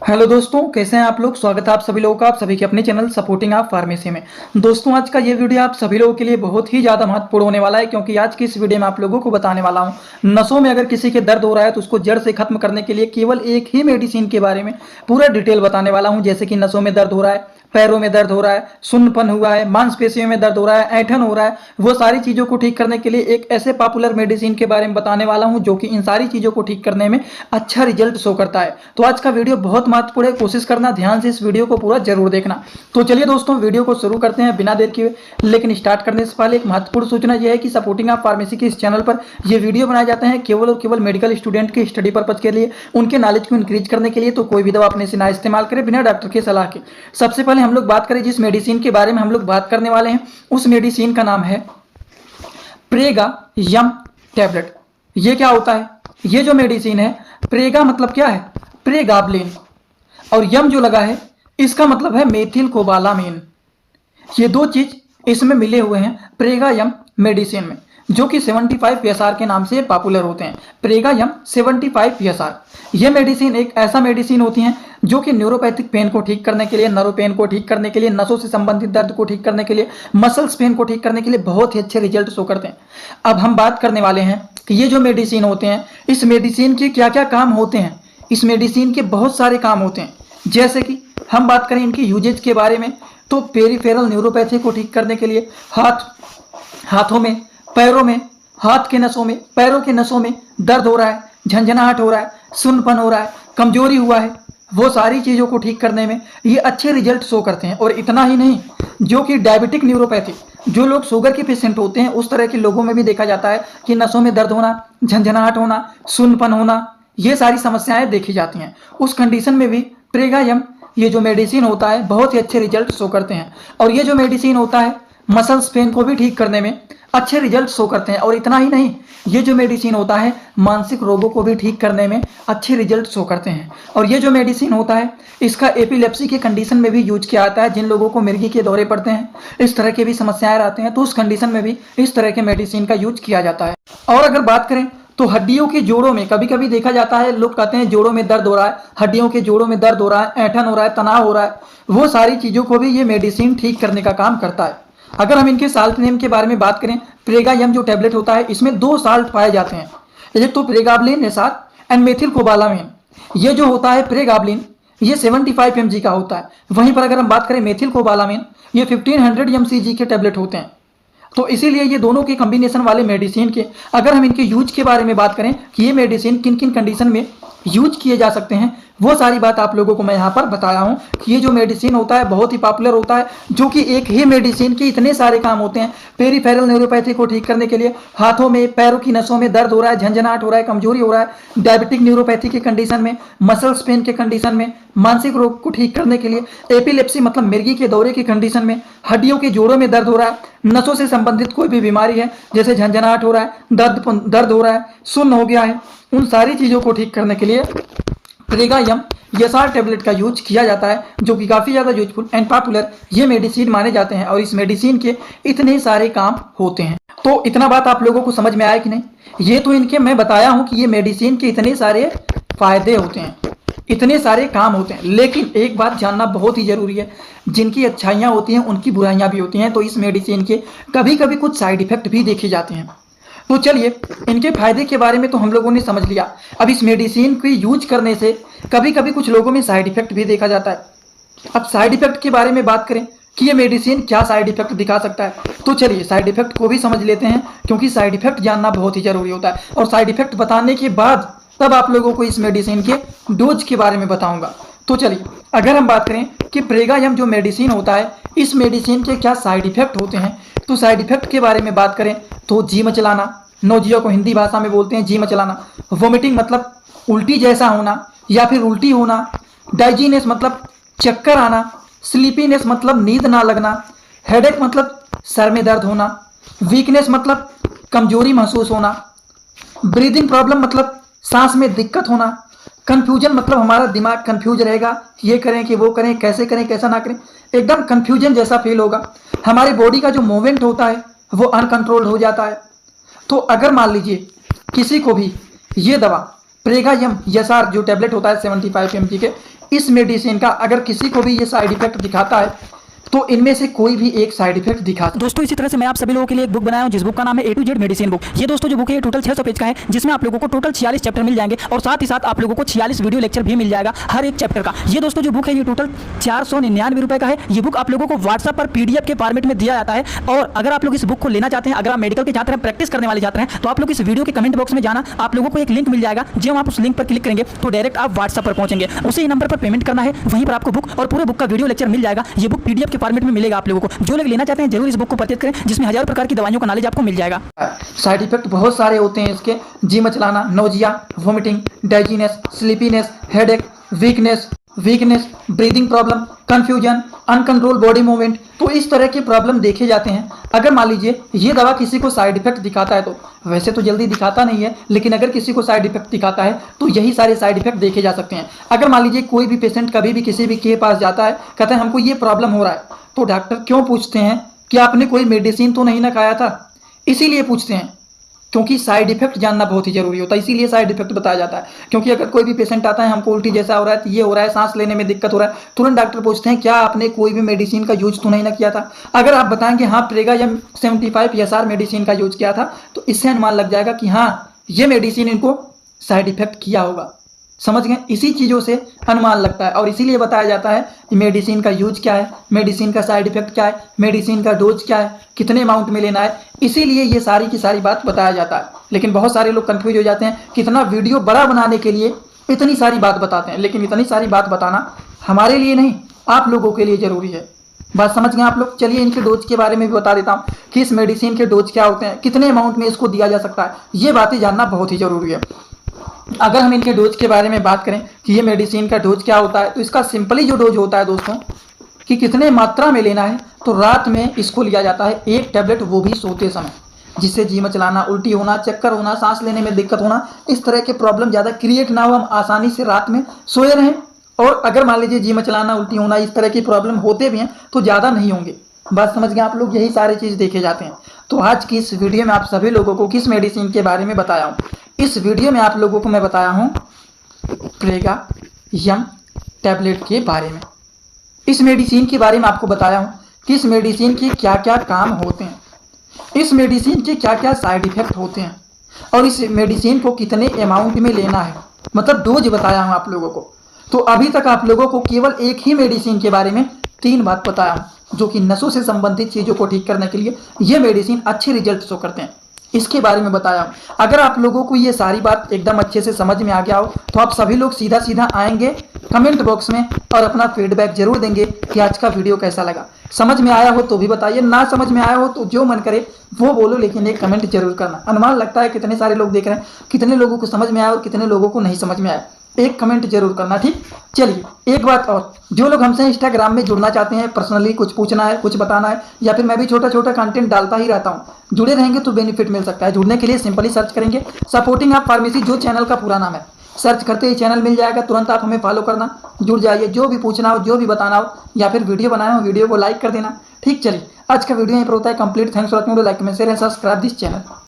Hello दोस्तों, कैसे हैं आप लोग। स्वागत है आप सभी लोगों का, आप सभी के अपने चैनल सपोर्टिंग आप फार्मेसी में। दोस्तों, आज का ये वीडियो आप सभी लोगों के लिए बहुत ही ज़्यादा महत्वपूर्ण होने वाला है, क्योंकि आज की इस वीडियो में आप लोगों को बताने वाला हूँ नसों में अगर किसी के दर्द हो रहा है तो उसको जड़ से खत्म करने के लिए केवल एक ही मेडिसिन के बारे में पूरा डिटेल बताने वाला हूँ। जैसे कि नसों में दर्द हो रहा है, पैरों में दर्द हो रहा है, सुन्नपन हुआ है, मांसपेशियों में दर्द हो रहा है, ऐंठन हो रहा है, वो सारी चीज़ों को ठीक करने के लिए एक ऐसे पॉपुलर मेडिसिन के बारे में बताने वाला हूं जो कि इन सारी चीज़ों को ठीक करने में अच्छा रिजल्ट शो करता है। तो आज का वीडियो बहुत महत्वपूर्ण है, कोशिश करना ध्यान से इस वीडियो को पूरा जरूर देखना। तो चलिए दोस्तों, वीडियो को शुरू करते हैं बिना देर किए। लेकिन स्टार्ट करने से पहले एक महत्वपूर्ण सूचना यह है कि सपोर्टिंग ऑफ फार्मेसी के इस चैनल पर ये वीडियो बनाए जाते हैं केवल और केवल मेडिकल स्टूडेंट के स्टडी पर्पज के लिए, उनके नॉलेज को इंक्रीज करने के लिए। तो कोई भी दवा अपने से ना इस्तेमाल करें बिना डॉक्टर की सलाह के। सबसे पहले हम लोग बात करें जिस मेडिसिन के बारे में हम लोग बात करने वाले हैं, उस मेडिसिन का नाम है प्रेगा यम टैबलेट। ये क्या होता है? ये जो मेडिसिन है, प्रेगा मतलब क्या है? प्रेगाब्लिन। और यम जो लगा है इसका मतलब है मेथिल कोबालामीन। ये दो चीज इसमें मिले हुए हैं प्रेगा यम मेडिसिन में, जो कि 75 PSR के नाम से पॉपुलर होते हैं। प्रेगा यम 75 PSR। ये मेडिसिन एक ऐसा मेडिसिन होती है जो कि न्यूरोपैथिक पेन को ठीक करने के लिए, नर्व पेन को ठीक करने के लिए, नसों से संबंधित दर्द को ठीक करने के लिए, मसल्स पेन को ठीक करने के लिए बहुत ही अच्छे रिजल्ट शो करते हैं। अब हम बात करने वाले हैं कि ये जो मेडिसिन होते हैं, इस मेडिसिन के क्या क्या काम होते हैं। इस मेडिसिन के बहुत सारे काम होते हैं। जैसे कि हम बात करें इनकी यूजेज के बारे में, तो पेरिफेरल न्यूरोपैथी को ठीक करने के लिए हाथों में, पैरों में, हाथ के नसों में, पैरों के नसों में दर्द हो रहा है, झंझनाहट हो रहा है, सुन्नपन हो रहा है, कमजोरी हुआ है, वो सारी चीज़ों को ठीक करने में ये अच्छे रिजल्ट शो करते हैं। और इतना ही नहीं, जो कि डायबिटिक न्यूरोपैथी, जो लोग शुगर के पेशेंट होते हैं उस तरह के लोगों में भी देखा जाता है कि नसों में दर्द होना, झंझनाहट होना, सुन्नपन होना, ये सारी समस्याएं देखी जाती हैं। उस कंडीशन में भी प्रेगा यम ये जो मेडिसिन होता है बहुत ही अच्छे रिजल्ट शो करते हैं। और ये जो मेडिसिन होता है मसल्स पेन को भी ठीक करने में अच्छे रिजल्ट शो करते हैं। और इतना ही नहीं, ये जो मेडिसिन होता है मानसिक रोगों को भी ठीक करने में अच्छे रिजल्ट शो करते हैं। और ये जो मेडिसिन होता है इसका एपिलेप्सी के कंडीशन में भी यूज किया जाता है। जिन लोगों को मिर्गी के दौरे पड़ते हैं, इस तरह के भी समस्याएं आते हैं, तो उस कंडीशन में भी इस तरह के मेडिसिन का यूज किया जाता है। और अगर बात करें तो हड्डियों के जोड़ों में कभी कभी देखा जाता है, लोग कहते हैं जोड़ों में दर्द हो रहा है, हड्डियों के जोड़ों में दर्द हो रहा है, ऐंठन हो रहा है, तनाव हो रहा है, वो सारी चीज़ों को भी ये मेडिसिन ठीक करने का काम करता है। अगर हम इनके साल्ट नेम के बारे में बात करें, प्रेगा यम जो टैबलेट होता है इसमें 2 साल्ट पाए जाते हैं, एक तो प्रेगाब्लिन एसआर एंड मेथिल कोबालामीन। ये जो होता है प्रेगाब्लिन ये 75 mg का होता है। वहीं पर अगर हम बात करें मेथिल कोबालामीन, ये 1500 mcg के टैबलेट होते हैं। तो इसीलिए ये दोनों के कॉम्बिनेशन वाले मेडिसिन के अगर हम इनके यूज के बारे में बात करें कि ये मेडिसिन किन किन कंडीशन में यूज किए जा सकते हैं, वो सारी बात आप लोगों को मैं यहाँ पर बताया हूँ कि ये जो मेडिसिन होता है बहुत ही पॉपुलर होता है, जो कि एक ही मेडिसिन के इतने सारे काम होते हैं। पेरिफेरल न्यूरोपैथी को ठीक करने के लिए हाथों में, पैरों की नसों में दर्द हो रहा है, झंझनाहट हो रहा है, कमजोरी हो रहा है, डायबिटिक न्यूरोपैथी के कंडीशन में, मसल्स पेन के कंडीशन में, मानसिक रोग को ठीक करने के लिए, एपिलेप्सी मतलब मिर्गी के दौरे की कंडीशन में, हड्डियों के जोड़ों में दर्द हो रहा है, नसों से संबंधित कोई भी बीमारी है जैसे झंझनाहट हो रहा है, दर्द हो रहा है, सुन्न हो गया है, उन सारी चीज़ों को ठीक करने के लिए प्रेगा यम एसआर टैबलेट का यूज किया जाता है, जो कि काफ़ी ज़्यादा यूजफुल एंड पॉपुलर ये मेडिसिन माने जाते हैं। और इस मेडिसिन के इतने सारे काम होते हैं। तो इतना बात आप लोगों को समझ में आया कि नहीं? ये तो इनके मैं बताया हूँ कि ये मेडिसिन के इतने सारे फायदे होते हैं, इतने सारे काम होते हैं। लेकिन एक बात जानना बहुत ही जरूरी है, जिनकी अच्छाइयाँ होती हैं उनकी बुराइयाँ भी होती हैं। तो इस मेडिसिन के कभी कभी कुछ साइड इफेक्ट भी देखे जाते हैं। तो चलिए, इनके फायदे के बारे में तो हम लोगों ने समझ लिया। अब इस मेडिसिन को यूज करने से कभी कभी कुछ लोगों में साइड इफेक्ट भी देखा जाता है। अब साइड इफेक्ट के बारे में बात करें कि ये मेडिसिन क्या साइड इफेक्ट दिखा सकता है, तो चलिए साइड इफेक्ट को भी समझ लेते हैं, क्योंकि साइड इफेक्ट जानना बहुत ही जरूरी होता है। और साइड इफेक्ट बताने के बाद तब आप लोगों को इस मेडिसिन के डोज के बारे में बताऊंगा। तो चलिए, अगर हम बात करें कि प्रेगा यम जो मेडिसिन होता है, इस मेडिसिन के क्या साइड इफेक्ट होते हैं, तो साइड इफेक्ट के बारे में बात करें तो जी मचलाना, नोजिया को हिंदी भाषा में बोलते हैं जी मचलाना, वोमिटिंग मतलब उल्टी जैसा होना या फिर उल्टी होना, डाइजीनेस मतलब चक्कर आना, स्लीपीनेस मतलब नींद ना लगना, हेडेक मतलब सर में दर्द होना, वीकनेस मतलब कमजोरी महसूस होना, ब्रीदिंग प्रॉब्लम मतलब सांस में दिक्कत होना, कंफ्यूजन मतलब हमारा दिमाग कंफ्यूज रहेगा, ये करें कि वो करें, कैसे करें कैसा ना करें, एकदम कंफ्यूजन जैसा फील होगा, हमारी बॉडी का जो मूवमेंट होता है वो अनकंट्रोल्ड हो जाता है। तो अगर मान लीजिए किसी को भी ये दवा प्रेगायम एसआर जो टैबलेट होता है 75 mg के, इस मेडिसिन का अगर किसी को भी ये साइड इफेक्ट दिखाता है तो इनमें से कोई भी एक साइड इफेक्ट दिखा। दोस्तों इसी तरह से मैं आप सभी लोगों के लिए एक बुक बनाया हूं जिस बुक का नाम है A to Z medicine book. ये दोस्तों जो बुक है ये टोटल 600 पेज का है, जिसमें आप लोगों को टोटल 46 चैप्टर मिल जाएंगे और साथ ही साथ आप लोगों को 46 वीडियो लेक्चर भी मिल जाएगा हर एक चैप्टर का। ये दोस्तों जो बुक है ये टोटल 499 रुपए का है। ये बुक आप लोगों को व्हाट्सएप पर PDF के फॉर्मेट में दिया जाता है। और अगर आप लोग इस बुक को लेना चाहते हैं, अगर आप मेडिकल के छात्र हैं, प्रैक्टिस करने वाले छात्र हैं, तो आप लोग इस वीडियो के कमेंट बॉक्स में जाना, आप लोगों को एक लिंक मिल जाएगा। जब आप उस लिंक पर क्लिक करेंगे तो डायरेक्ट आप व्हाट्सएप पर पहुंचेंगे, उसी नंबर पर पेमेंट करना है, वहीं पर आपको बुक और पूरे बुक का वीडियो लेक्चर मिल जाएगा। ये बुक PDF के फॉर्मेट में मिलेगा आप लोगों को। जो लोग लेना चाहते हैं जरूर इस बुक को परचेज करें, जिसमें हजारों प्रकार की दवाइयों का नॉलेज आपको मिल जाएगा। साइड इफेक्ट बहुत सारे होते हैं इसके, जी मचलाना, nausea, vomiting, dizziness, sleepiness, headache, weakness, breathing problem, confusion, uncontrol body movement. तो इस तरह के प्रॉब्लम देखे जाते हैं। अगर मान लीजिए ये दवा किसी को साइड इफेक्ट दिखाता है, तो वैसे तो जल्दी दिखाता नहीं है, लेकिन अगर किसी को साइड इफेक्ट दिखाता है तो यही सारे साइड इफेक्ट देखे जा सकते हैं। अगर मान लीजिए कोई भी पेशेंट कभी भी किसी भी के पास जाता है, कहता है हमको ये प्रॉब्लम हो रहा है, तो डॉक्टर क्यों पूछते हैं कि आपने कोई मेडिसिन तो नहीं ना खाया था? इसीलिए पूछते हैं क्योंकि साइड इफेक्ट जानना बहुत ही जरूरी होता है, इसीलिए साइड इफेक्ट बताया जाता है। क्योंकि अगर कोई भी पेशेंट आता है हमको उल्टी जैसा हो रहा है, ये हो रहा है, सांस लेने में दिक्कत हो रहा है, तुरंत डॉक्टर पूछते हैं क्या आपने कोई भी मेडिसिन का यूज तो नहीं ना किया था? अगर आप बताएंगे हाँ प्रेगायम 75 एसआर मेडिसिन का यूज किया था, तो इससे अनुमान लग जाएगा कि हाँ ये मेडिसिन इनको साइड इफेक्ट किया होगा। समझ गए? इसी चीज़ों से अनुमान लगता है और इसीलिए बताया जाता है कि मेडिसिन का यूज क्या है, मेडिसिन का साइड इफेक्ट क्या है, मेडिसिन का डोज क्या है, कितने अमाउंट में लेना है, इसीलिए ये सारी की सारी बात बताया जाता है। लेकिन बहुत सारे लोग कंफ्यूज हो जाते हैं, कितना वीडियो बड़ा बनाने के लिए इतनी सारी बात बताते हैं, लेकिन इतनी सारी बात बताना हमारे लिए नहीं, आप लोगों के लिए ज़रूरी है। बात समझ गए आप लोग? चलिए इनके डोज के बारे में भी बता देता हूँ कि इस मेडिसिन के डोज क्या होते हैं, कितने अमाउंट में इसको दिया जा सकता है, ये बातें जानना बहुत ही ज़रूरी है। अगर हम इनके डोज के बारे में बात करें कि ये मेडिसिन का डोज क्या होता है, तो इसका सिंपली जो डोज होता है दोस्तों कि कितने मात्रा में लेना है, तो रात में इसको लिया जाता है 1 टैबलेट, वो भी सोते समय, जिससे जी मचलाना, उल्टी होना, चक्कर होना, सांस लेने में दिक्कत होना, इस तरह के प्रॉब्लम ज़्यादा क्रिएट ना हो, हम आसानी से रात में सोए रहें। और अगर मान लीजिए जी मचलाना, उल्टी होना, इस तरह की प्रॉब्लम होते भी हैं तो ज़्यादा नहीं होंगे। बात समझ गए आप लोग? यही सारी चीज़ देखे जाते हैं। तो आज की इस वीडियो में आप सभी लोगों को किस मेडिसिन के बारे में बताया हूँ? इस वीडियो में आप लोगों को मैं बताया हूँ प्रेगायम टैबलेट के बारे में। इस मेडिसिन के बारे में आपको बताया हूँ कि इस मेडिसिन के क्या क्या काम होते हैं, इस मेडिसिन के क्या क्या साइड इफेक्ट होते हैं, और इस मेडिसिन को कितने अमाउंट में लेना है, मतलब डोज बताया हूँ आप लोगों को। तो अभी तक आप लोगों को केवल एक ही मेडिसिन के बारे में 3 बात बताया हूँ, जो कि नसों से संबंधित चीज़ों को ठीक करने के लिए ये मेडिसिन अच्छे रिजल्ट शो करते हैं, इसके बारे में बताया हूँ। अगर आप लोगों को ये सारी बात एकदम अच्छे से समझ में आ गया हो, तो आप सभी लोग सीधा सीधा आएंगे कमेंट बॉक्स में और अपना फीडबैक जरूर देंगे कि आज का वीडियो कैसा लगा। समझ में आया हो तो भी बताइए, ना समझ में आया हो तो जो मन करे वो बोलो, लेकिन एक कमेंट जरूर करना। अनुमान लगता है कितने सारे लोग देख रहे हैं, कितने लोगों को समझ में आया और कितने लोगों को नहीं समझ में आया, एक कमेंट जरूर करना, ठीक? चलिए एक बात और, जो लोग हमसे इंस्टाग्राम में जुड़ना चाहते हैं, पर्सनली कुछ पूछना है, कुछ बताना है, या फिर मैं भी छोटा छोटा कंटेंट डालता ही रहता हूँ, जुड़े रहेंगे तो बेनिफिट मिल सकता है। जुड़ने के लिए सिंपली सर्च करेंगे सपोर्टिंग आप फार्मेसी, जो चैनल का पूरा नाम है, सर्च करते ही चैनल मिल जाएगा, तुरंत आप हमें फॉलो करना, जुड़ जाइए। जो भी पूछना हो, जो भी बताना हो, या फिर वीडियो बनाया हो, वीडियो को लाइक कर देना, ठीक? चलिए आज का वीडियो यहीं पर होता है complete. Thanks for watching, like comment share and subscribe this channel.